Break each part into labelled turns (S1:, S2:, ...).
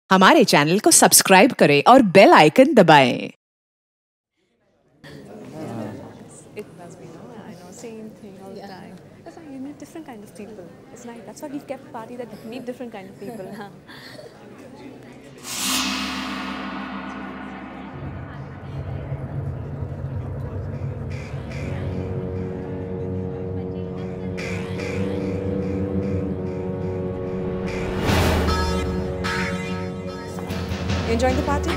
S1: हमारे चैनल को सब्सक्राइब करें और बेल आइकन दबाएं।
S2: It must be, no? I know, same thing all the time. That's why you meet different kind of people. It's nice. That's why we've kept a party that we meet different kind of people. You enjoying the party?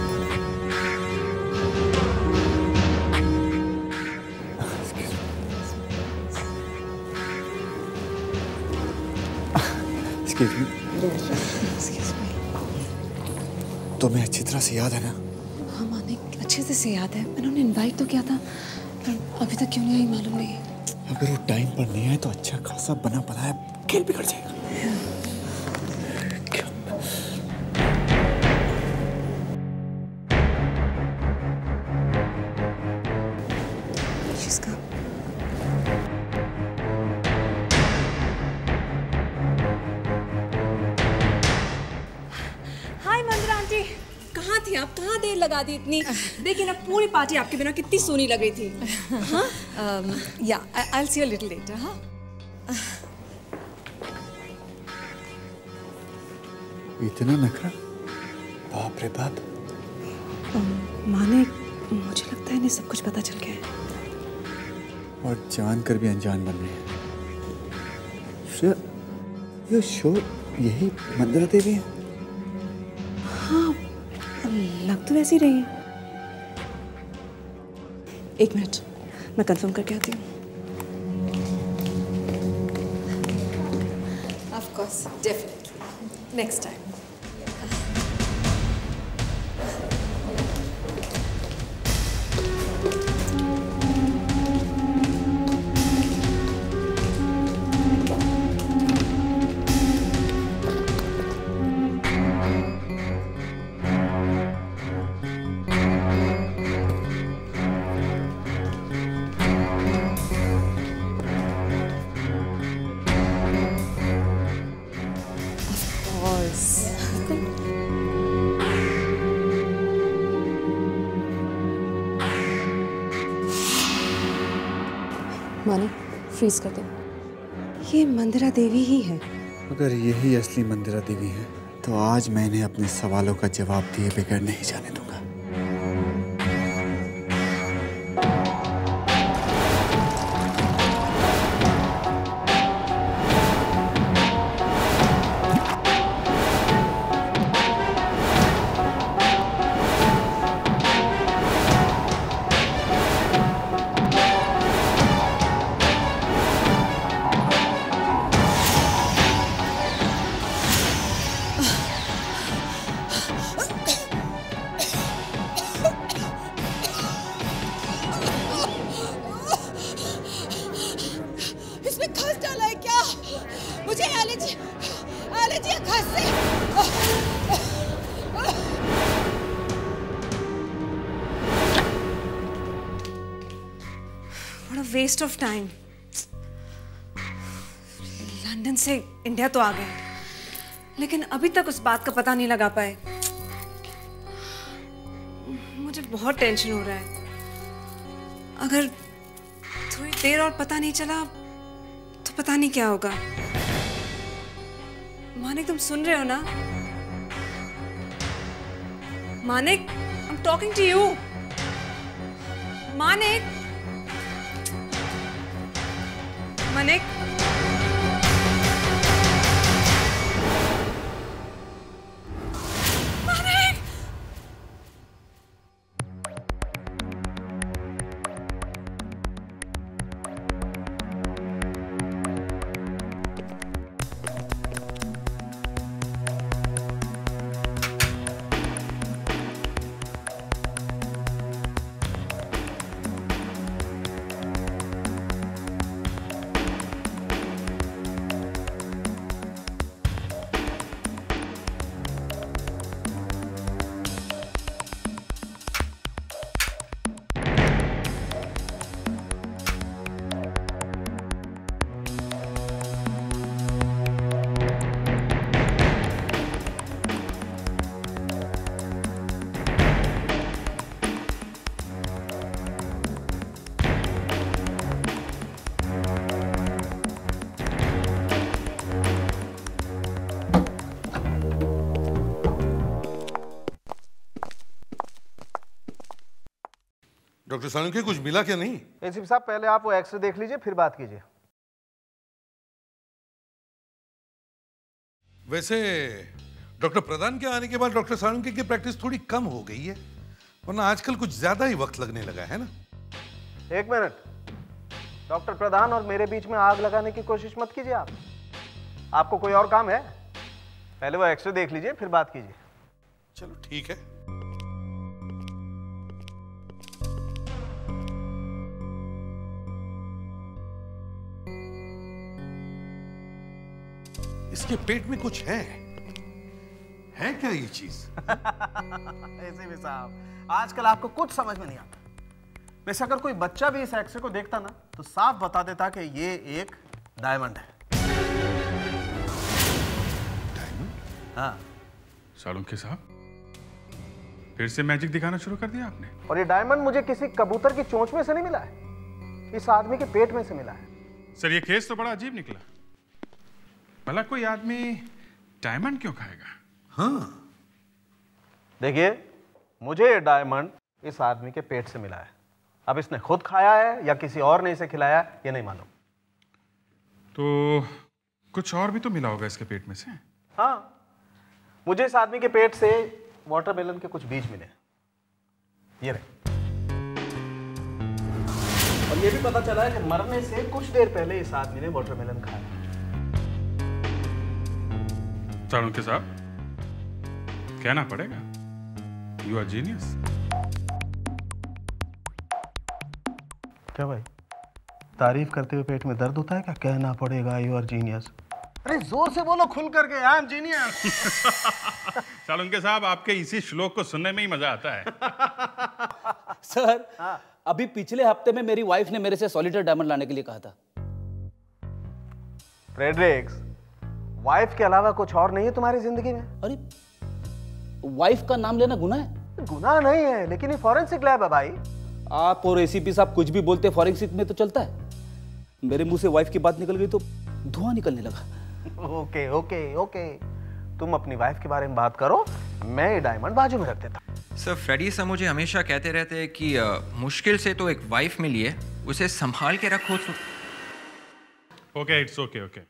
S3: Excuse me.
S2: Excuse me.
S3: तुम्हें अच्छी तरह से याद है ना?
S2: हाँ मानिक, अच्छे से याद है। मैंने उन्हें इनवाइट तो किया था, पर अभी तक क्यों नहीं आई मालूम नहीं।
S3: अगर वो टाइम पर नहीं आए तो अच्छा खासा बना बनाया खेल बिगड़ जाएगा।
S2: She's come. हाय मंदिरा आंटी, कहाँ थी आप? कहाँ देर लगा दी इतनी? देखिए ना, पूरी पार्टी आपके बिना कितनी सोनी लग रही थी। हाँ? Yeah, I'll see you a little later. हाँ?
S3: इतना नखरा? बाप रे बाप।
S2: मानिक, मुझे लगता है इन्हें सब कुछ पता चल गया है।
S3: और जानकर भी अनजान बन रही है। ये शो यही मंदिरा देवी है?
S2: हाँ, लग तो वैसी रही है। एक मिनट, मैं कंफर्म करके आती हूँ। Of course, definitely. Next time. Manik, freeze कर दो। ये मंदिरा देवी ही है।
S3: अगर यही असली मंदिरा देवी है तो आज मैं इन्हें अपने सवालों का जवाब दिए बगैर नहीं जाने दूंगा।
S4: इसमें खस डाला है क्या? मुझे एलर्जी है खस से।
S2: What a waste of time. London से इंडिया तो आ गए, लेकिन अभी तक उस बात का पता नहीं लगा पाए। मुझे बहुत टेंशन हो रहा है। अगर थोड़ी देर और पता नहीं चला तो पता नहीं क्या होगा। मानिक, तुम सुन रहे हो ना? Manik, I'm talking to you. Manik, Manik,
S5: doctor Salunke कुछ मिला क्या नहीं?
S6: एसीपी साहब पहले आप वो एक्सरे देख लीजिए फिर बात कीजिए।
S5: वैसे डॉक्टर प्रधान के आने के बाद डॉक्टर सालुंके की प्रैक्टिस थोड़ी कम हो गई है, वरना आजकल कुछ ज्यादा ही वक्त लगने लगा है ना।
S6: एक मिनट, डॉक्टर प्रधान और मेरे बीच में आग लगाने की कोशिश मत कीजिए आप। आपको कोई और काम है? पहले वो एक्सरे देख लीजिए फिर बात कीजिए।
S5: चलो ठीक है। इसके पेट में कुछ है क्या ये चीज?
S6: ऐसे भी साहब आजकल आपको कुछ समझ में नहीं आता। वैसे अगर कोई बच्चा भी इस एक्सरे को देखता ना तो साफ बता देता कि ये एक डायमंड है।
S5: डायमंड?
S6: हाँ।
S7: सालुंके साहब फिर से मैजिक दिखाना शुरू कर दिया आपने।
S6: और ये डायमंड मुझे किसी कबूतर की चोंच में से नहीं मिला है, इस आदमी के पेट में से मिला है।
S7: सर ये केस तो बड़ा अजीब निकला। भला कोई आदमी डायमंड क्यों खाएगा?
S5: हाँ
S6: देखिए, मुझे ये डायमंड इस आदमी के पेट से मिला है। अब इसने खुद खाया है या किसी और ने इसे खिलाया ये नहीं मालूम।
S7: तो कुछ और भी तो मिला होगा इसके पेट में से।
S6: हाँ, मुझे इस आदमी के पेट से वाटरमेलन के कुछ बीज मिले, ये रहे। और ये भी पता चला है कि मरने से कुछ देर पहले इस आदमी ने वाटरमेलन खाया।
S7: सालुंके साहब कहना पड़ेगा, यू आर जीनियस।
S6: क्या भाई, तारीफ करते हुए पेट में दर्द होता है क्या? कहना पड़ेगा यू आर जीनियस। अरे जोर से बोलो, खुल करके, आई एम जीनियस।
S7: सालुंके साहब आपके इसी श्लोक को सुनने में ही मजा आता है।
S8: सर अभी पिछले हफ्ते में मेरी वाइफ ने मेरे से सॉलिटर डायमंड लाने के लिए कहा था।
S6: फ्रेडरिक्स, वाइफ के अलावा कुछ और नहीं है तुम्हारी जिंदगी में?
S8: अरे वाइफ का नाम लेना गुनाह है?
S6: गुनाह नहीं है, लेकिन ये फॉरेंसिक लैब है भाई।
S8: आप और एसीपी साहब कुछ भी बोलते फॉरेंसिक में तो चलता है। मेरे मुंह से वाइफ की बात निकल गई तो धुआं निकलने लगा।
S6: ओके ओके ओके, तुम अपनी वाइफ के बारे में बात करो, मैं ये डायमंड बाजू में रख देता।
S9: सर फ्रेडी सर मुझे हमेशा कहते रहते हैं कि मुश्किल से तो एक वाइफ मिली है, उसे संभाल के रखो।
S7: Okay it's okay okay.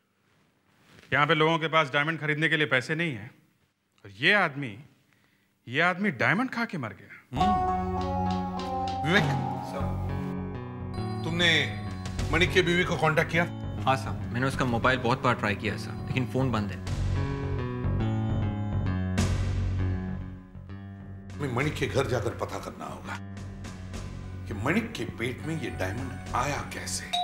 S7: यहाँ पे लोगों के पास डायमंड खरीदने के लिए पैसे नहीं है और ये आदमी डायमंड खा के मर गया।
S5: विवेक सर, तुमने मणिक की बीवी को कांटेक्ट किया?
S9: हाँ सर, मैंने उसका मोबाइल बहुत बार ट्राई किया सर, लेकिन फोन बंद है।
S5: हमें मणिक के घर जाकर पता करना होगा कि मणिक के पेट में ये डायमंड आया कैसे।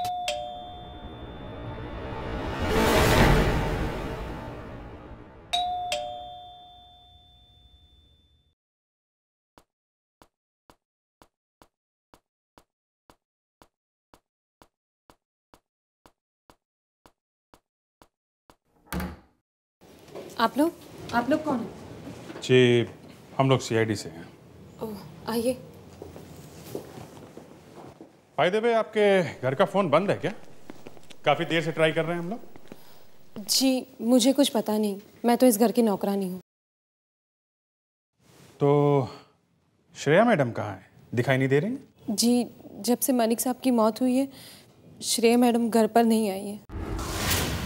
S2: आप लोग कौन हैं?
S7: जी हम लोग सीआईडी से हैं।
S2: ओह आइए।
S7: भाई देवे, आपके घर का फोन बंद है क्या? काफी देर से ट्राई कर रहे हैं हम लोग।
S2: जी मुझे कुछ पता नहीं, मैं तो इस घर की नौकरानी हूँ।
S7: तो श्रेया मैडम कहाँ है? दिखाई नहीं दे रही?
S2: जी जब से मनिक साहब की मौत हुई है, श्रेया मैडम घर पर नहीं आई है।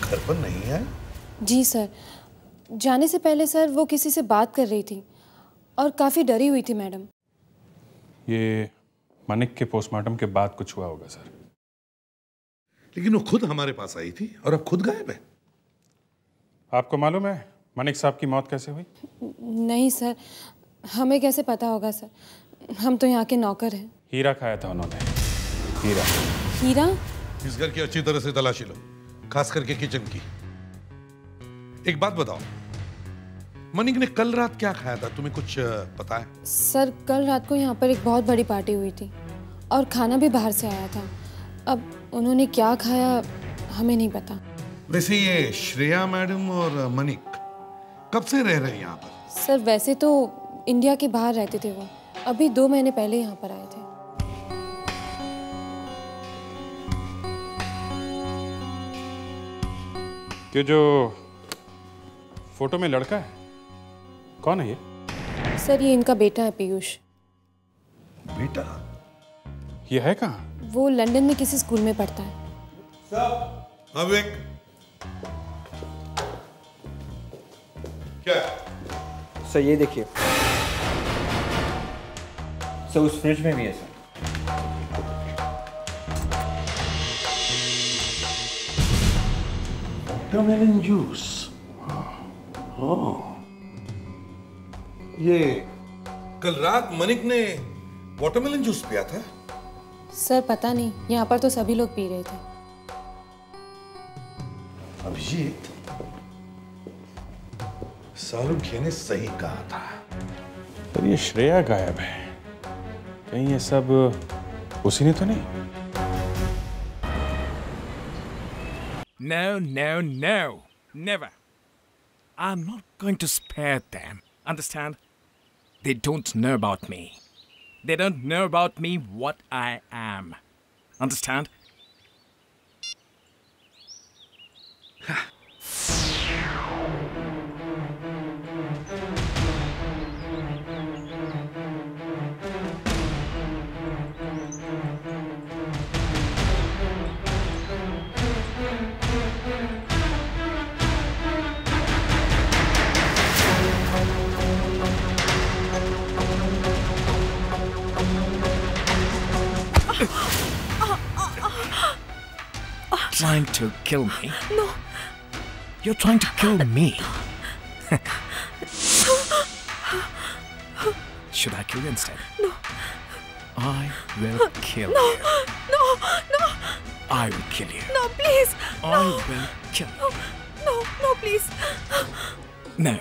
S5: घर पर नहीं है?
S2: जी सर, जाने से पहले सर वो किसी से बात कर रही थी और काफ़ी डरी हुई थी मैडम।
S7: ये मनिक के पोस्टमार्टम के बाद कुछ हुआ होगा सर।
S5: लेकिन वो खुद हमारे पास आई थी और अब खुद गायब है।
S7: आपको मालूम है मनिक साहब की मौत कैसे हुई?
S2: नहीं सर, हमें कैसे पता होगा सर, हम तो यहाँ के नौकर हैं।
S7: हीरा खाया था उन्होंने, हीरा।
S2: हीरा?
S5: इस घर की अच्छी तरह से तलाशी लो, खास करके किचन की। एक बात बताओ, मनिक ने कल रात क्या खाया था, तुम्हें कुछ पता है?
S2: सर कल रात को यहाँ पर एक बहुत बड़ी पार्टी हुई थी और खाना भी बाहर से आया था। अब उन्होंने क्या खाया हमें नहीं पता।
S5: वैसे ये श्रेया मैडम और मनिक कब से रह रहे हैं यहाँ पर?
S2: सर वैसे तो इंडिया के बाहर रहते थे वो, अभी 2 महीने पहले यहाँ पर आए थे।
S7: ये जो फोटो में लड़का है, कौन है ये?
S2: सर ये इनका बेटा है पीयूष।
S5: बेटा?
S7: ये है कहाँ?
S10: वो लंदन में किसी स्कूल में पढ़ता है।
S5: विवेक, क्या?
S9: सर ये देखिए सर, उस फ्रिज में भी है सर।
S5: Watermelon juice. ओह, ये कल रात मनिक ने वाटरमेलन जूस पिया था?
S10: सर पता नहीं, यहाँ पर तो सभी लोग पी रहे थे।
S5: अभिजीत, सालुंखे ने सही कहा था।
S7: पर ये श्रेया गायब है, कहीं ये सब उसी ने तो नहीं?
S11: No, no, no. Never. I'm not going to spare them. Understand? They don't know about me. They don't know about me what I am. Understand? Trying to kill me?
S10: No.
S11: You're trying to kill me. Should I kill you instead?
S10: No.
S11: I will kill you.
S10: No, no.
S11: I will kill you.
S10: No, please.
S11: I will kill you.
S10: No, no, please.
S11: No.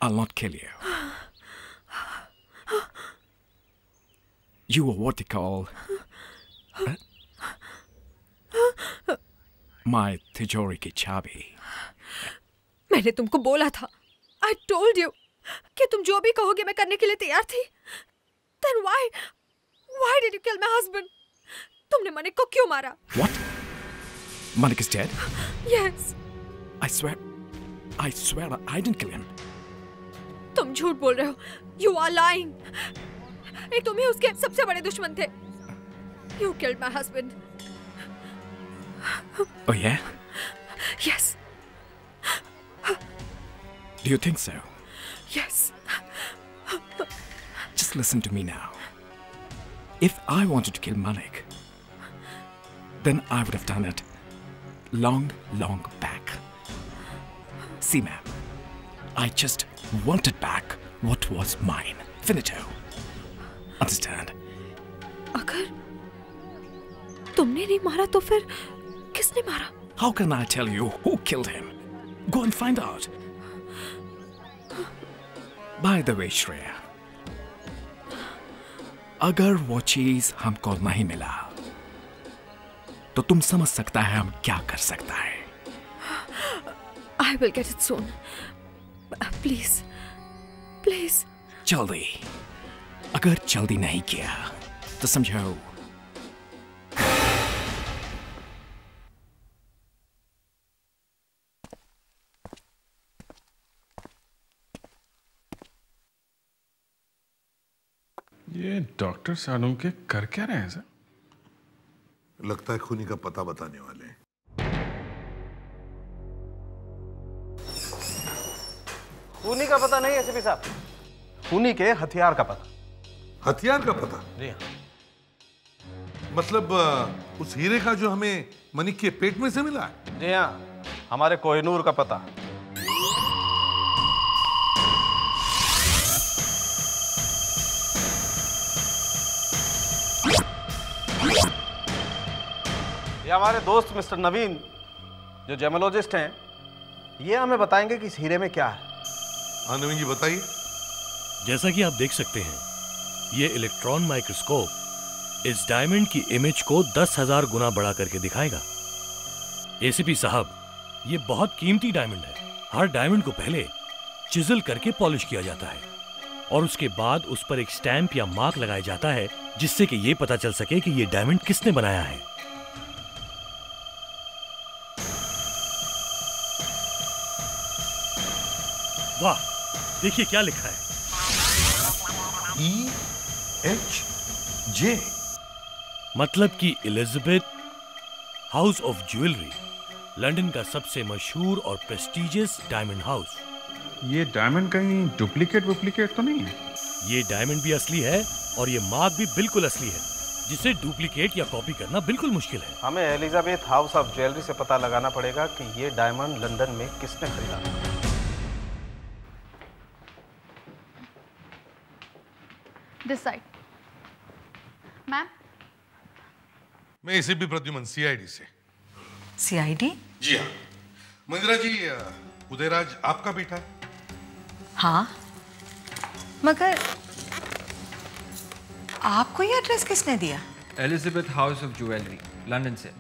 S11: I'll not kill you. You are what they call my तिजोरी की चाबी।
S2: मैंने तुमको बोला था, I told you, कि तुम जो भी कहोगे मैं करने के लिए तैयार थी। Then why did you kill my husband? तुमने मनिक को क्यों मारा?
S11: What? Manik is dead?
S2: Yes.
S11: I swear I didn't kill him.
S2: तुम झूठ बोल रहे हो। You are lying. एक तुम ही उसके सबसे बड़े दुश्मन थे। You killed my husband.
S11: Oh yeah?
S2: Yes.
S11: Do you think so?
S2: Yes.
S11: Just listen to me now. If I wanted to kill Manik, then I would have done it long back. See, ma'am, I just wanted back what was mine. Finito. Understand?
S2: अगर तुमने नहीं मारा तो फिर किसने मारा?
S11: How can I tell you who killed him? Go and find out. By the way, Shreya, अगर वो चीज हमको नहीं मिला तो तुम समझ सकता है हम क्या कर सकता है।
S2: I will get it soon. Please. Please.
S11: जल्दी। अगर जल्दी नहीं किया तो समझो
S7: ये डॉक्टर सालुंखे कर क्या रहे हैं सर?
S5: लगता है खूनी का पता बताने वाले हैं।
S6: खूनी का पता नहीं एसीपी साहब, खूनी के हथियार का पता।
S5: हथियार का पता?
S6: जी हाँ।
S5: मतलब उस हीरे का जो हमें मनिक के पेट में से मिला?
S6: जी हाँ, हमारे कोहिनूर का पता। ये हमारे दोस्त मिस्टर नवीन जो जेमोलॉजिस्ट हैं, ये हमें बताएंगे कि इस हीरे में क्या है।
S5: हाँ नवीन जी बताइए।
S12: जैसा कि आप देख सकते हैं, ये इलेक्ट्रॉन माइक्रोस्कोप इस डायमंड की इमेज को 10,000 गुना बड़ा करके दिखाएगा। एसीपी साहब, ये बहुत कीमती डायमंड है। हर डायमंड को पहले चिजल करके पॉलिश किया जाता है और उसके बाद उस पर एक स्टैंप या मार्क लगाया जाता है, जिससे कि ये पता चल सके कि ये डायमंड किसने बनाया है। वाह, देखिए क्या लिखा है।
S5: HJ
S12: मतलब कि Elizabeth House of Jewellery, London का सबसे मशहूर और प्रेस्टिजियस डायमंड हाउस।
S7: ये डायमंड कहीं डुप्लीकेट तो नहीं है?
S12: ये डायमंड भी असली है और ये मार्क भी बिल्कुल असली है, जिसे डुप्लीकेट या कॉपी करना बिल्कुल मुश्किल है।
S6: हमें एलिजाबेथ हाउस ऑफ ज्वेलरी से पता लगाना पड़ेगा कि ये डायमंड लंदन में किसने खरीदा।
S13: This side. मैम,
S5: मैं एसीपी प्रद्युमन, सीआईडी से।
S14: सीआईडी?
S5: जी हाँ। मंदिरा जी, उदयराज आपका बेटा है?
S14: हाँ, मगर आपको ये एड्रेस किसने दिया?
S9: Elizabeth House of Jewellery, London से।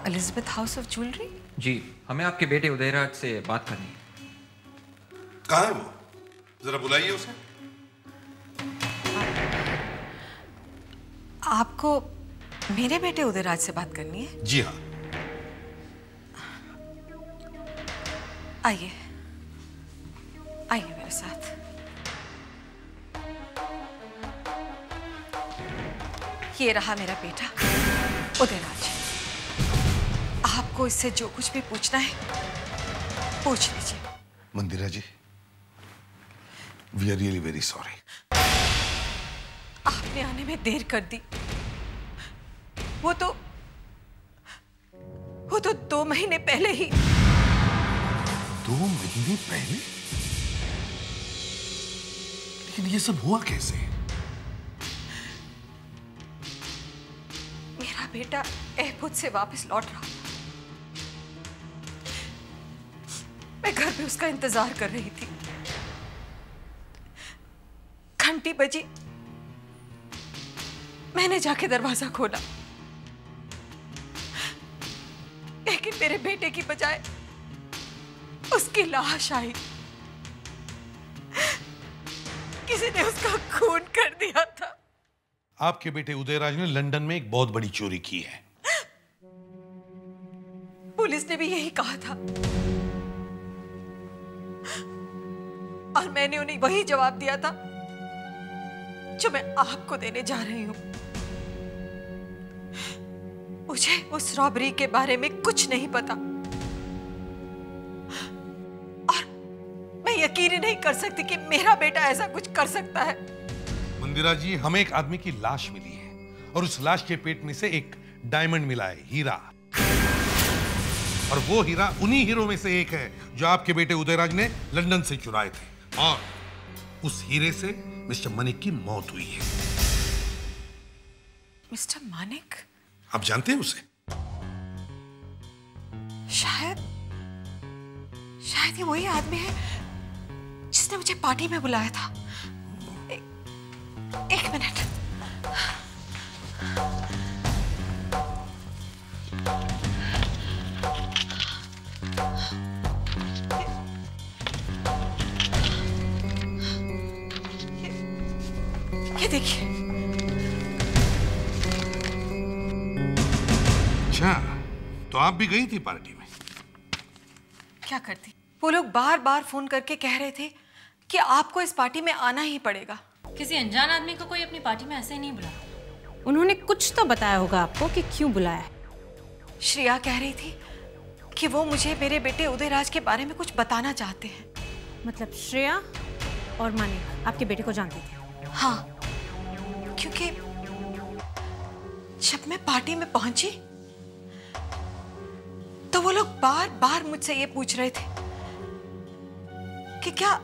S14: Elizabeth House of Jewellery?
S9: जी, हमें आपके बेटे उदयराज से बात करनी है।
S5: कहाँ है वो? जरा बुलाइए उसे।
S14: आपको मेरे बेटे उदयराज से बात करनी है?
S5: जी हाँ।
S14: आइए आइए मेरे साथ। ये रहा मेरा बेटा उदयराज। आपको इससे जो कुछ भी पूछना है पूछ लीजिए।
S5: Mandira ji, we are really very sorry.
S14: आपने आने में देर कर दी। वो तो 2 महीने पहले ही।
S5: 2 महीने पहले? लेकिन ये सब हुआ कैसे?
S14: मेरा बेटा एयरपोर्ट से वापस लौट रहा था। मैं घर पे उसका इंतजार कर रही थी। घंटी बजी, मैंने जाके दरवाजा खोला, लेकिन मेरे बेटे की बजाय उसकी लाश आई। किसी ने उसका खून कर दिया था।
S5: आपके बेटे उदयराज ने लंदन में एक बहुत बड़ी चोरी की है।
S14: पुलिस ने भी यही कहा था और मैंने उन्हें वही जवाब दिया था जो मैं आपको देने जा रही हूं। मुझे उस रॉबरी के बारे में कुछ नहीं पता और मैं यकीन ही नहीं कर सकती कि मेरा बेटा ऐसा कुछ कर सकता है।
S5: मंदिरा जी, हमें एक आदमी की लाश मिली है और उस लाश के पेट में से एक डायमंड मिला है, हीरा। और वो हीरा उन्हीं हीरो में से एक है जो आपके बेटे उदयराज ने लंदन से चुराए थे। और उस हीरे से मिस्टर मानिक की मौत हुई है।
S14: मिस्टर मानिक?
S5: आप जानते हैं उसे?
S14: शायद ये वही आदमी है जिसने मुझे पार्टी में बुलाया था। एक मिनट। ये देखिए।
S5: अच्छा, तो आप भी गई थी पार्टी में?
S14: क्या करती? वो लोग बार बार फोन करके कह रहे थे कि आपको इस पार्टी में आना ही पड़ेगा।
S10: किसी अनजान आदमी को कोई अपनी पार्टी में ऐसे ही नहीं बुलाया। उन्होंने कुछ तो बताया होगा आपको कि क्यों बुलाया है।
S14: श्रेया कह रही थी कि वो मुझे मेरे बेटे उदयराज के बारे में कुछ बताना चाहते हैं।
S10: मतलब श्रेया और मानिक आपके बेटे को जानती थी?
S14: हाँ, क्योंकि जब मैं पार्टी में पहुंची तो वो लोग बार बार मुझसे ये पूछ रहे थे कि क्या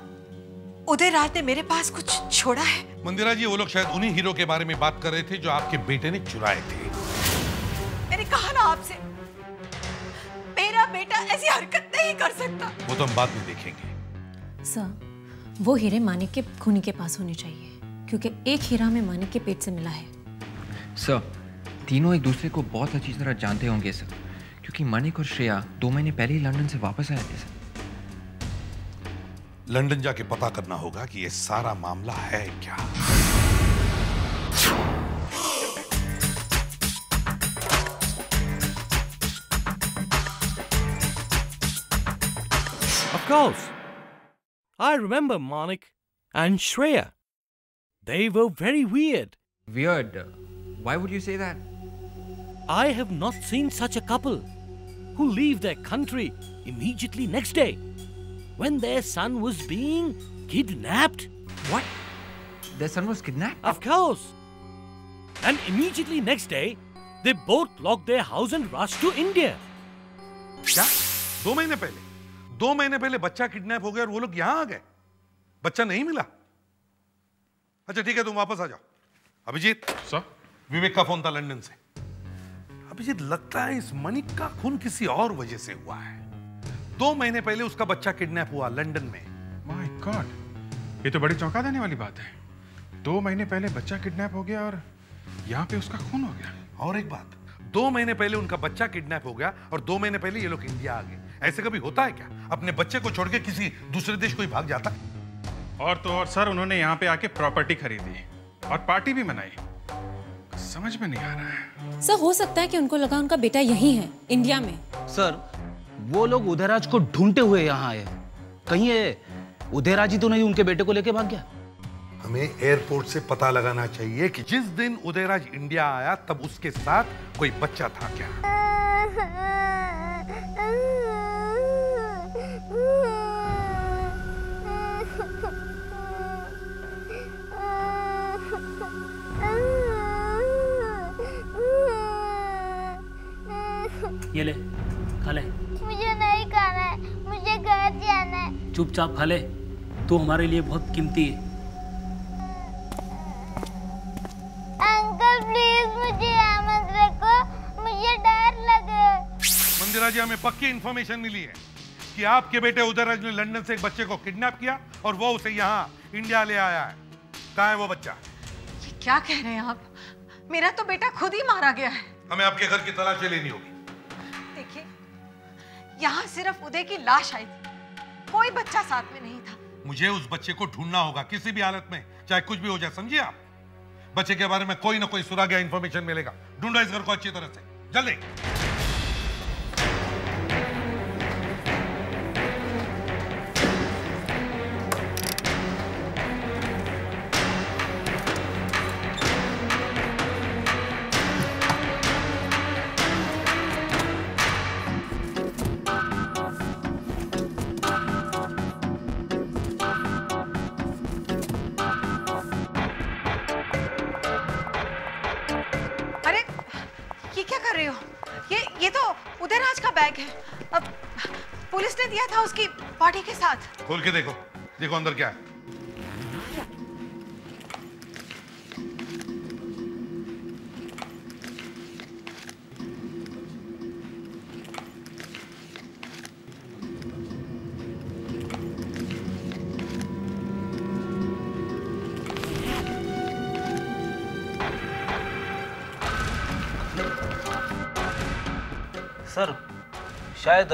S14: उदयराज ने मेरे पास कुछ छोड़ा है।
S5: मंदिरा जी, वो लोग शायद उन्हीं हीरो के बारे में बात कर रहे थे जो आपके बेटे ने चुराए थे।
S14: मैंने कहा ना आपसे, मेरा बेटा ऐसी हरकत नहीं कर सकता।
S5: वो तो हम बाद में देखेंगे।
S10: सर, वो हीरे मानिक के खूनी के पास होने चाहिए क्योंकि एक हीरा में मानिक के पेट से मिला है।
S9: सर, तीनों एक दूसरे को बहुत अच्छी तरह जानते होंगे सर, क्योंकि मानिक और श्रेया 2 महीने पहले ही लंदन से वापस आए थे सर।
S5: लंदन जाके पता करना होगा कि ये सारा मामला है क्या।
S12: Of course, I remember Manik and Shreya. They were very weird.
S9: Weird? Why would you say that?
S12: I have not seen such a couple who leave their country immediately next day when their son was being kidnapped.
S9: What? Their son was kidnapped?
S12: Of course. And immediately next day, they both locked their house and rushed to India.
S5: क्या? 2 महीने पहले? 2 महीने पहले बच्चा kidnap हो गया और वो लोग यहां आ गए? बच्चा नहीं मिला? अच्छा ठीक है, तुम वापस आ जाओ। अभिजीत
S7: सर,
S5: विवेक का फोन था लंदन से। अभिजीत, लगता है इस मनिक का खून किसी और वजह से हुआ है। 2 महीने पहले उसका बच्चा किडनैप हुआ लंदन में।
S7: माय गॉड, ये तो बड़ी चौंका देने वाली बात है। 2 महीने पहले बच्चा किडनैप हो गया और यहाँ पे उसका खून हो गया।
S5: और एक बात, 2 महीने पहले उनका बच्चा किडनैप हो गया और 2 महीने पहले ये लोग इंडिया आ गए। ऐसे कभी होता है क्या? अपने बच्चे को छोड़ के किसी दूसरे देश कोई भाग जाता?
S7: और तो और सर, उन्होंने यहाँ पे आके प्रॉपर्टी खरीदी और पार्टी भी मनाई। समझ में नहीं आ रहा है।
S10: सर, हो सकता है कि उनको लगा उनका बेटा यही है, इंडिया में।
S8: सर, वो लोग उदयराज को ढूंढते हुए यहाँ आए। कहीं ये उदयराज ही तो नहीं उनके बेटे को लेके भाग गया?
S5: हमें एयरपोर्ट से पता लगाना चाहिए कि जिस दिन उदयराज इंडिया आया तब उसके साथ कोई बच्चा था क्या?
S15: ये ले, खा ले।
S16: मुझे नहीं खाना है, मुझे घर जाना है।
S15: चुपचाप खा ले, तू हमारे लिए बहुत कीमती है।
S16: अंकल प्लीज मुझे यहाँ मत रखो, मुझे डर लगे।
S5: मंदिरा जी, हमें पक्की इंफॉर्मेशन मिली है कि आपके बेटे उदयराज ने लंदन से एक बच्चे को किडनैप किया और वो उसे यहाँ इंडिया ले आया है। कहाँ है वो बच्चा?
S14: ये क्या कह रहे हैं आप? मेरा तो बेटा खुद ही मारा गया है।
S5: हमें आपके घर की तलाशी लेनी होगी।
S14: देखिए, यहाँ सिर्फ उदय की लाश आई थी, कोई बच्चा साथ में नहीं था।
S5: मुझे उस बच्चे को ढूंढना होगा किसी भी हालत में, चाहे कुछ भी हो जाए, समझिए आप? बच्चे के बारे में कोई ना कोई सुराग या इंफॉर्मेशन मिलेगा। ढूंढो इस घर को अच्छी तरह से, जल्दी।
S14: ये तो उदयराज का बैग है। अब पुलिस ने दिया था उसकी पार्टी के साथ।
S5: खोल के देखो, देखो अंदर क्या है।
S8: सर, शायद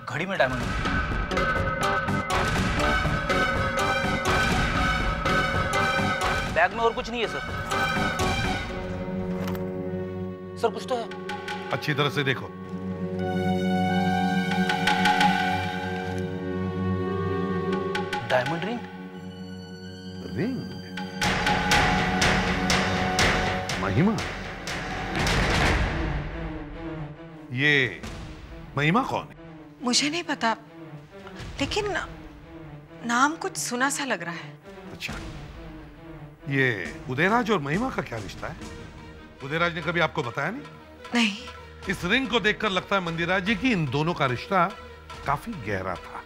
S8: घड़ी में डायमंड है। बैग में और कुछ नहीं है सर। सर, कुछ तो है।
S5: अच्छी तरह से देखो।
S8: Diamond ring.
S5: रिंग? महिमा? ये महिमा कौन है?
S14: मुझे नहीं पता, लेकिन नाम कुछ सुना सा लग रहा है।
S5: अच्छा, ये उदयराज और महिमा का क्या रिश्ता है? उदयराज ने कभी आपको बताया नहीं?
S14: नहीं।
S5: इस रिंग को देखकर लगता है मंदिरा जी की इन दोनों का रिश्ता काफी गहरा था।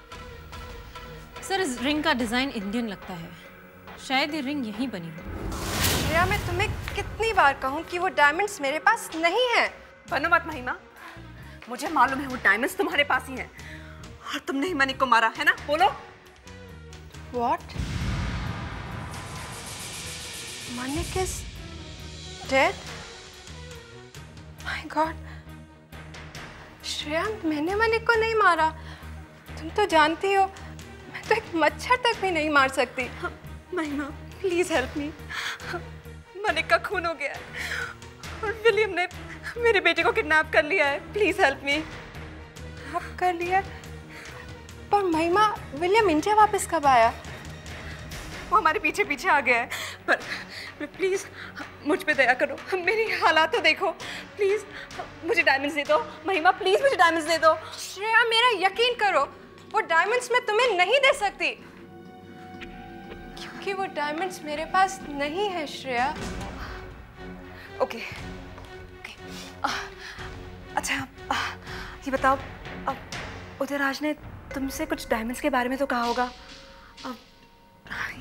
S10: सर, इस रिंग का डिजाइन इंडियन लगता है। शायद ये रिंग यहीं बनी हो।
S2: श्रेया, मैं तुम्हें कितनी बार कहूँ कि वो डायमंड्स मेरे पास नहीं है। बनो मत महिमा, मुझे मालूम है वो डायमंड्स तुम्हारे पास ही हैं और तुमने ही मनिक को मारा है ना? बोलो। What? Manik is dead? My God. Shreya, मैंने मनिक को नहीं मारा। तुम तो जानती हो, मैं तो एक मच्छर तक भी नहीं मार सकती। महिमा, प्लीज हेल्प मी। मनिक का खून हो गया है और विलियम ने मेरे बेटे को किडनैप कर लिया है। Please help me. आप कर लिया? पर महिमा, विलियम इंडिया वापस कब आया? वो हमारे पीछे पीछे आ गया है।
S17: पर प्लीज मुझ पे दया करो, मेरी हालात तो देखो प्लीज। मुझे डायमंड्स दे दो महिमा, प्लीज मुझे डायमंड्स दे दो।
S2: श्रेया मेरा यकीन करो, वो डायमंड्स मैं तुम्हें नहीं दे सकती क्योंकि वो डायमंड्स मेरे पास नहीं है श्रेया।
S17: ओके अच्छा ये बताओ, उदयराज ने तुमसे कुछ डायमंड्स के बारे में तो कहा होगा। अब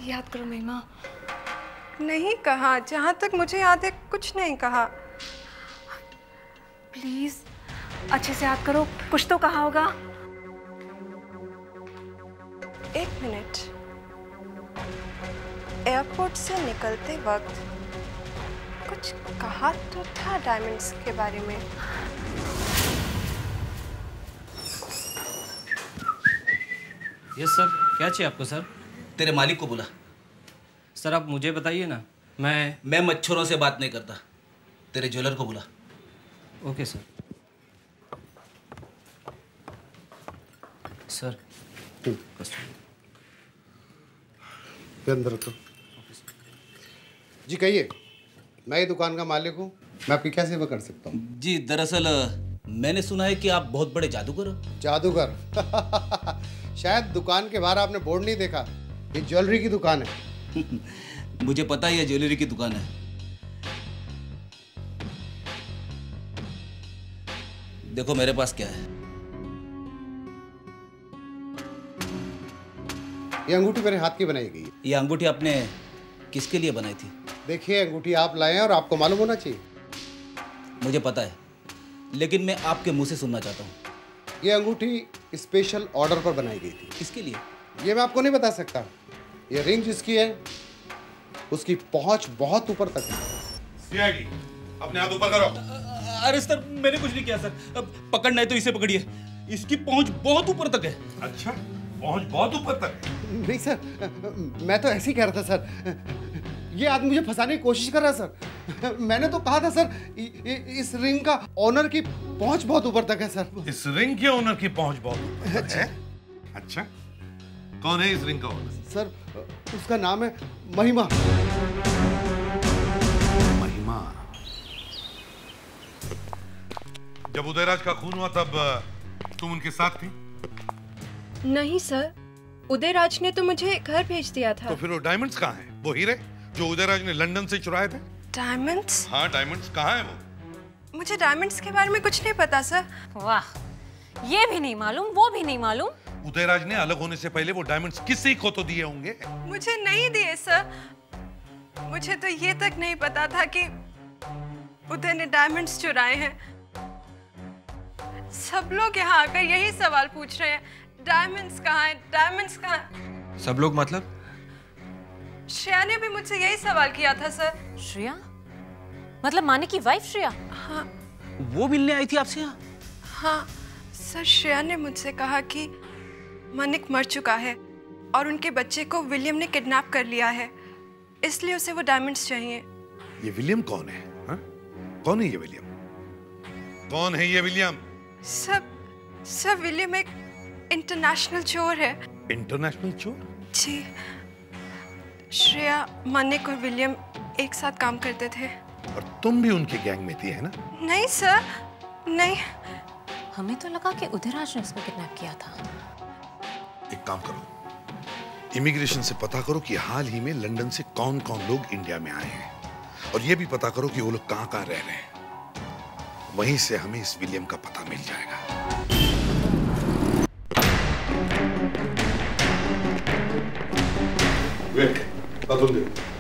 S17: याद करो महिमा।
S2: नहीं कहा, जहाँ तक मुझे याद है कुछ नहीं कहा।
S17: प्लीज अच्छे से याद करो, कुछ तो कहा होगा।
S2: एक मिनट, एयरपोर्ट से निकलते वक्त कुछ कहा तो था डायमंड्स के बारे में।
S18: यस सर, क्या चाहिए आपको सर?
S8: तेरे मालिक को बुला।
S18: सर आप मुझे बताइए ना, मैं
S8: मच्छरों से बात नहीं करता, तेरे ज्वेलर को बुला।
S18: Okay sir. सर
S19: ये अंदर रखो। जी कहिए, मैं ये दुकान का मालिक हूँ, मैं आपकी क्या सेवा कर सकता हूँ?
S8: जी दरअसल मैंने सुना है कि आप बहुत बड़े जादूगर हो।
S19: जादूगर? शायद दुकान के बाहर आपने बोर्ड नहीं देखा, ये ज्वेलरी की दुकान है।
S8: मुझे पता ही है ज्वेलरी की दुकान है। देखो मेरे पास क्या है।
S19: ये अंगूठी मेरे हाथ की बनाई गई है।
S8: ये अंगूठी आपने किसके लिए बनाई थी?
S19: देखिए अंगूठी आप लाए हैं और आपको मालूम होना चाहिए।
S8: मुझे पता है, लेकिन मैं आपके मुंह से सुनना चाहता हूँ।
S19: ये अंगूठी स्पेशल ऑर्डर पर बनाई गई थी।
S8: किसके लिए?
S19: ये मैं आपको नहीं बता सकता। ये रिंग जिसकी है उसकी पहुंच बहुत ऊपर तक है।
S5: सीआईडी, अपने हाथ ऊपर करो।
S8: अरे सर मैंने कुछ नहीं किया सर, अब पकड़ना है तो इसे पकड़िए, इसकी पहुंच बहुत ऊपर तक है।
S5: अच्छा, पहुंच बहुत ऊपर तक?
S19: नहीं सर, मैं तो ऐसे ही कह रहा था सर। ये आदमी मुझे फंसाने की कोशिश कर रहा है सर। मैंने तो कहा था सर, इस रिंग का ऑनर की पहुंच बहुत ऊपर तक है सर।
S5: इस रिंग के ऑनर की पहुंच बहुत ऊपर तक है? अच्छा, कौन है इस रिंग का ऑनर?
S19: सर उसका नाम है महिमा।
S5: महिमा? जब उदयराज का खून हुआ तब तुम उनके साथ थी?
S2: नहीं सर, उदयराज ने तो मुझे घर भेज दिया था।
S5: तो फिर वो डायमंड्स कहाँ हैं? वो हीरे जो उदयराज ने लंदन से चुराए थे?
S2: डायमंड्स?
S5: हाँ डायमंड्स कहाँ हैं वो?
S2: मुझे डायमंड्स के बारे में कुछ नहीं पता सर।
S10: वाह, ये भी नहीं मालूम, वो भी नहीं मालूम।
S5: उदयराज ने अलग होने से पहले वो डायमंड्स किसी को तो दिए होंगे।
S2: मुझे नहीं दिए सर। मुझे तो ये तक नहीं पता था कि उदय ने डायमंड्स चुराए हैं। सब लोग यहाँ आकर यही सवाल पूछ रहे हैं, डायमंड्स कहाँ हैं, डायमंड्स कहाँ हैं?
S9: सब लोग मतलब?
S2: श्रेया ने भी मुझसे यही सवाल किया था सर।
S10: श्रेया? मतलब माने की वाइफ श्रेया?
S2: हाँ।
S8: वो मिलने आई थी आपसे यहाँ?
S2: हाँ सर, श्रेया ने मुझसे कहा कि मनिक मर चुका है और उनके बच्चे को विलियम ने किडनैप कर लिया है, इसलिए उसे वो डायमंड्स चाहिए।
S5: ये विलियम कौन है? हा? कौन है ये विलियम? कौन है ये विलियम?
S2: सब विलियम एक इंटरनेशनल चोर है।
S5: इंटरनेशनल चोर?
S2: जी, श्रेया, मनिक और विलियम एक साथ काम करते थे।
S5: और तुम भी उनके गैंग में थी, है ना?
S2: नहीं सर, नहीं।
S10: हमें तो लगा कि उदयराज ने उसको किडनैप किया था।
S5: एक काम करो, इमिग्रेशन से पता करो कि हाल ही में लंदन से कौन कौन लोग इंडिया में आए हैं, और ये भी पता करो कि वो लोग कहाँ कहाँ रह रहे हैं। वहीं से हमें इस विलियम का पता मिल जाएगा। वेट, तुम देखो।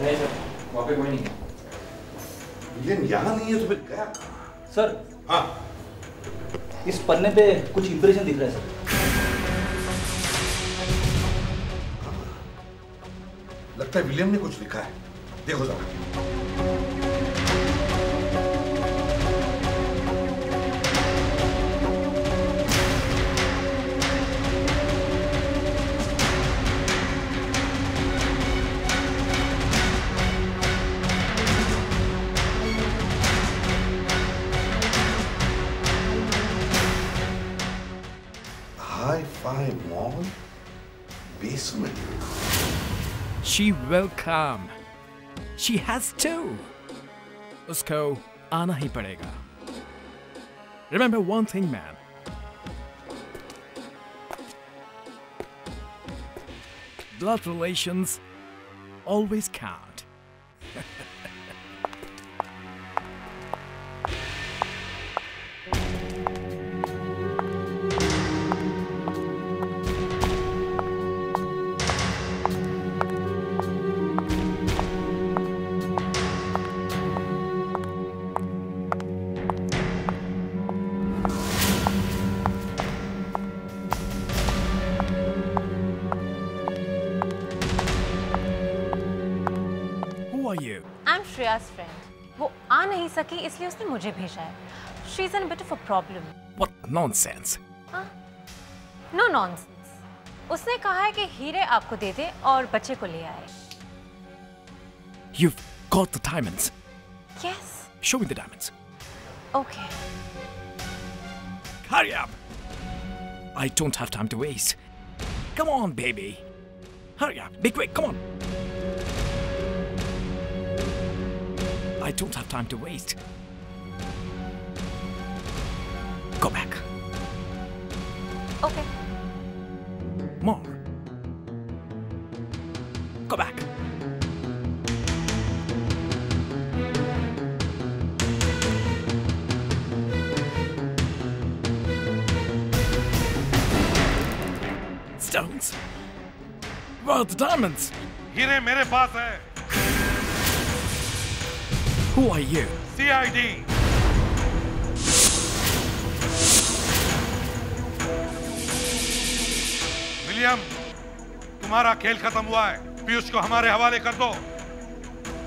S9: नहीं सर, वहाँ पे कोई नहीं है।
S5: विलियम यहाँ नहीं है तो फिर गया कहाँ?
S8: सर,
S5: हाँ,
S8: इस पन्ने पे कुछ इंप्रेशन दिख रहा है सर।
S5: लगता है विलियम ने कुछ लिखा है, देखो जरा। mall basement.
S11: She will come. She has to. उसको आना ही पड़ेगा. Remember one thing, man. Blood relations always count.
S10: I'm Shreya's friend. वो आ नहीं सकी इसलिए उसने मुझे भेजा है. She's in a bit of a problem.
S11: What nonsense!
S10: No nonsense. उसने कहा है कि हीरे आपको दे दे और बच्चे को ले आए.
S11: You've got the diamonds.
S10: Yes.
S11: Show me the diamonds.
S10: Okay.
S11: Hurry up! I don't have time to waste. Come on, baby. Hurry up. Be quick. Come on. I don't have time to waste. Go back.
S10: Okay.
S11: More. Go back. Stones. Where are the diamonds?
S7: हीरे मेरे पास है.
S11: Who are you?
S7: CID. William, तुम्हारा खेल खत्म हुआ है. पीयूष को हमारे हवाले कर दो.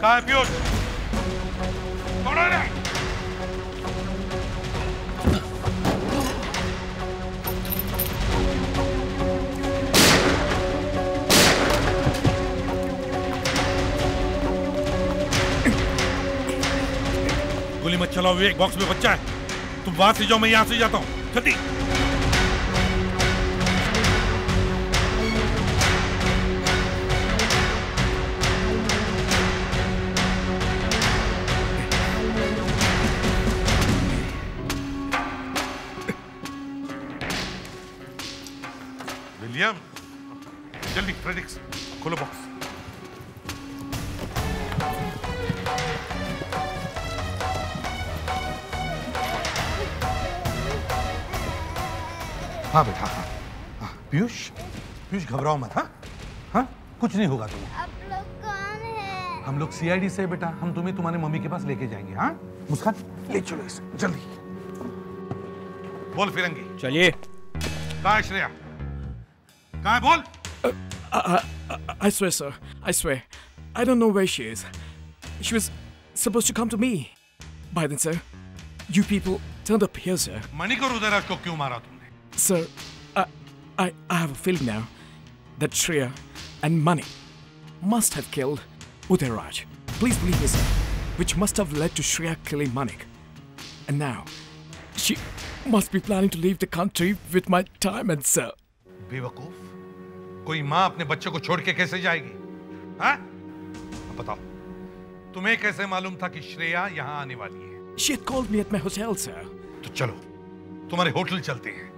S7: कहाँ है पीयूष? कौन है? गोली मत चलाओ विवेक, बॉक्स में बच्चा है. तुम वहां से जाओ, मैं यहां से जाता हूं. जल्दी. विलियम, जल्दी. फ्रेडिक्स, खोलो बॉक्स. हाँ बेटा, हाँ. पीयूष, पीयूष घबराओ मत. हाँ हाँ, कुछ नहीं होगा तुम्हें.
S16: आप लोग कौन हैं?
S7: हम लोग CID से बेटा. हम तुम्हें तुम्हारे मम्मी के पास लेके जाएंगे. हाँ मुस्कान, ले चलो इसे जल्दी. बोल फिरंगी.
S11: चलिए.
S7: कहाँ है श्रेया? कहाँ है बोल?
S11: I swear, sir. I swear. I don't know where she is. She was supposed to come to me. By then, sir, you people turned up here, sir.
S7: Manik और उदयराज को क्यों मारा तुमने?
S11: Sir, I have a feeling now that Shreya and Mani must have killed Udairaj. Please believe me, sir. Which must have led to Shreya killing Manik. And now, she must be planning to leave the country with my diamonds, sir.
S7: बेवकूफ, कोई माँ अपने बच्चे को छोड़ के कैसे जाएगी? हाँ? बताओ, तुम्हें कैसे मालूम था कि श्रेया यहाँ आने वाली है?
S11: She had called me at my hotel, sir.
S7: तो चलो, तुम्हारे होटल चलते हैं.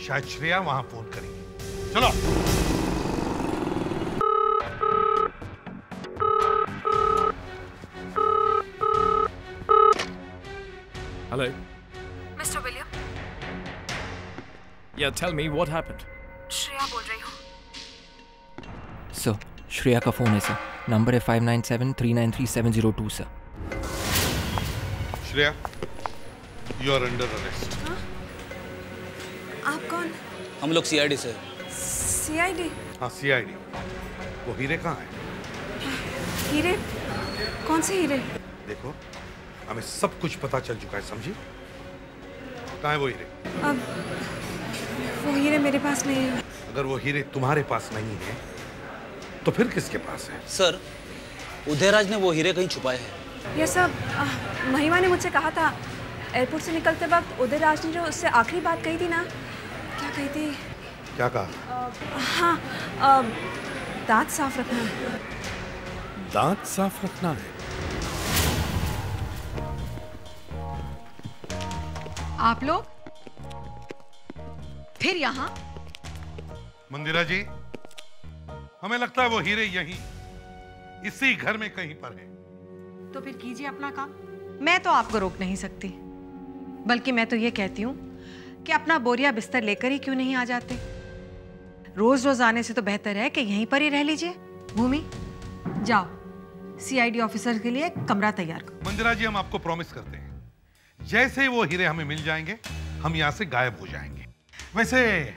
S7: शायद श्रेया वहां फोन करेगी. चलो.
S11: Hello.
S17: Mr. William.
S11: Yeah, tell me what happened.
S17: Shreya बोल रही हूँ.
S9: सर, श्रेया का फोन है सर. नंबर है 5973933702 sir.
S7: Shreya, you are under arrest.
S17: आप कौन?
S18: हम लोग CID से.
S17: CID?
S7: हाँ CID. वो हीरे कहाँ है?
S17: हीरे? कौन से हीरे?
S7: देखो, हमें सब कुछ पता चल चुका है, समझी? कहाँ है वो हीरे?
S17: अब वो हीरे मेरे पास नहीं है.
S7: अगर वो हीरे तुम्हारे पास नहीं है, तो फिर किसके पास है?
S18: सर, उदयराज ने वो हीरे कहीं छुपाए हैं.
S17: ये सब महिमा ने मुझसे कहा था. एयरपोर्ट से निकलते वक्त उदयराज ने जो उससे आखिरी बात कही थी ना, क्या कही थी?
S5: क्या कहा?
S17: हाँ, दांत साफ रखना है।
S5: दांत साफ रखना है?
S14: आप लोग फिर यहाँ?
S5: मंदिरा जी, हमें लगता है वो हीरे यहीं इसी घर में कहीं पर है।
S14: तो फिर कीजिए अपना काम। मैं तो आपको रोक नहीं सकती, बल्कि मैं तो ये कहती हूँ कि अपना बोरिया बिस्तर लेकर ही क्यों नहीं आ जाते। रोज रोज आने से तो बेहतर है कि यहीं पर ही रह लीजिए। भूमि, जाओ सीआईडी ऑफिसर के लिए कमरा तैयार करो।
S5: मंदिरा जी, हम आपको प्रॉमिस करते हैं, जैसे वो हीरे हमें मिल जाएंगे हम यहाँ से गायब हो जाएंगे। वैसे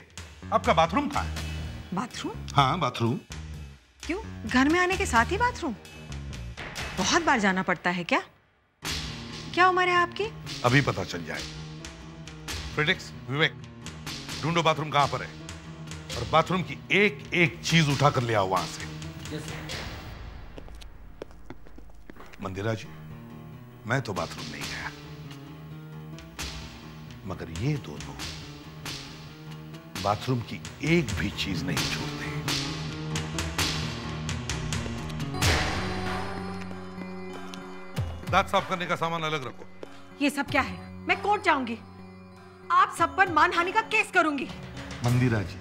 S5: आपका बाथरूम कहाँ है?
S14: बाथरूम?
S5: हाँ, बाथरूम।
S14: क्यों, घर में आने के साथ ही बाथरूम? बहुत बार जाना पड़ता है क्या? क्या उम्र है आपकी?
S5: अभी पता चल जाए। फ्रेडिक्स, विवेक, ढूंढो बाथरूम कहाँ पर है और बाथरूम की एक एक चीज उठा कर ले आओ वहां से। मंदिरा जी, मैं तो बाथरूम नहीं गया, मगर ये दोनों बाथरूम की एक भी चीज नहीं छोड़ते। दांत साफ करने का सामान अलग रखो।
S14: ये सब क्या है? मैं कोर्ट जाऊंगी। आप सब पर मानहानि का केस करूंगी।
S5: मंदिरा जी,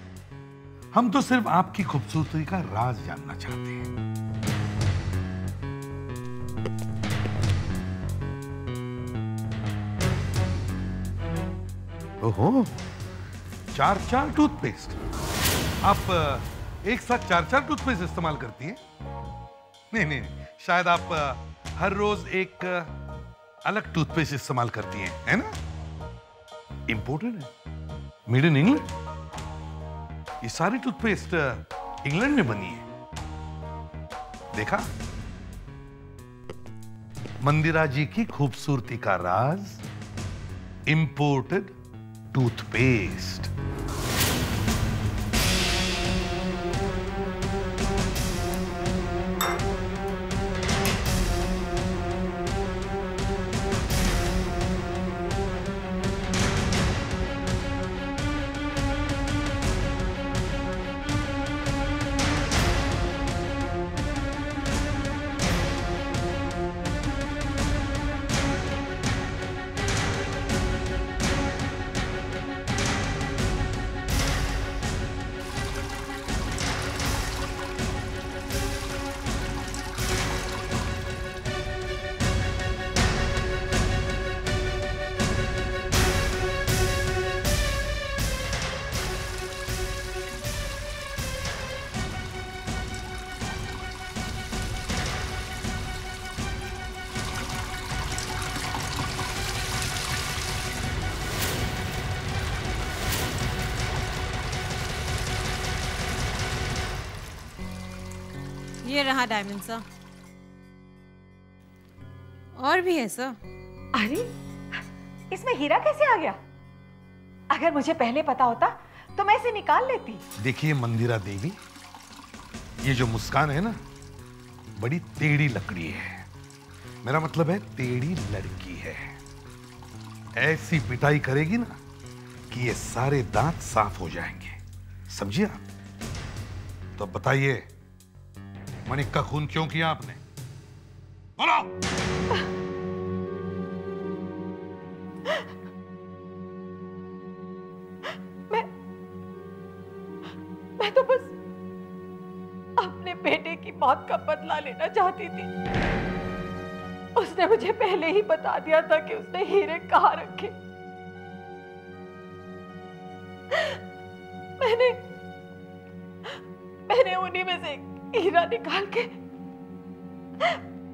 S5: हम तो सिर्फ आपकी खूबसूरती का राज जानना चाहते हैं। ओहो, 4 टूथपेस्ट। आप एक साथ 4 टूथपेस्ट इस्तेमाल करती हैं? नहीं, शायद आप हर रोज एक अलग टूथपेस्ट इस्तेमाल करती हैं, है ना? इंपोर्टेड है, मेड इन इंग्लैंड। ये सारी टूथपेस्ट इंग्लैंड में बनी है। देखा, मंदिरा जी की खूबसूरती का राज इंपोर्टेड टूथपेस्ट।
S10: ये रहा डायमंड सा। और भी है सर।
S17: अरे, इसमें हीरा कैसे आ गया? अगर मुझे पहले पता होता तो मैं इसे निकाल लेती।
S5: देखिए मंदिरा देवी, ये जो मुस्कान है ना, बड़ी टेढ़ी लकड़ी है। मेरा मतलब है टेढ़ी लड़की है। ऐसी पिटाई करेगी ना कि ये सारे दांत साफ हो जाएंगे, समझिए आप? तो बताइए, मणिक का खून क्यों किया आपने? बोलो।
S17: मैं तो बस अपने बेटे की मौत का बदला लेना चाहती थी। उसने मुझे पहले ही बता दिया था कि उसने हीरे कहाँ रखे। मैंने उन्हीं में से हीरा निकाल के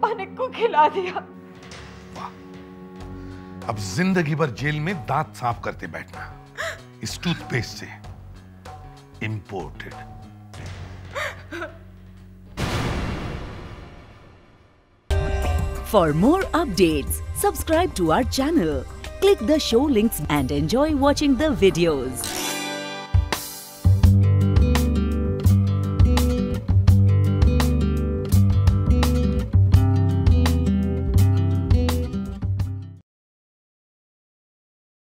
S17: मणिक को खिला दिया।
S5: अब जिंदगी भर जेल में दांत साफ करते बैठना इस टूथपेस्ट से, imported.
S1: For more updates, subscribe to our channel, click the show links and enjoy watching the videos.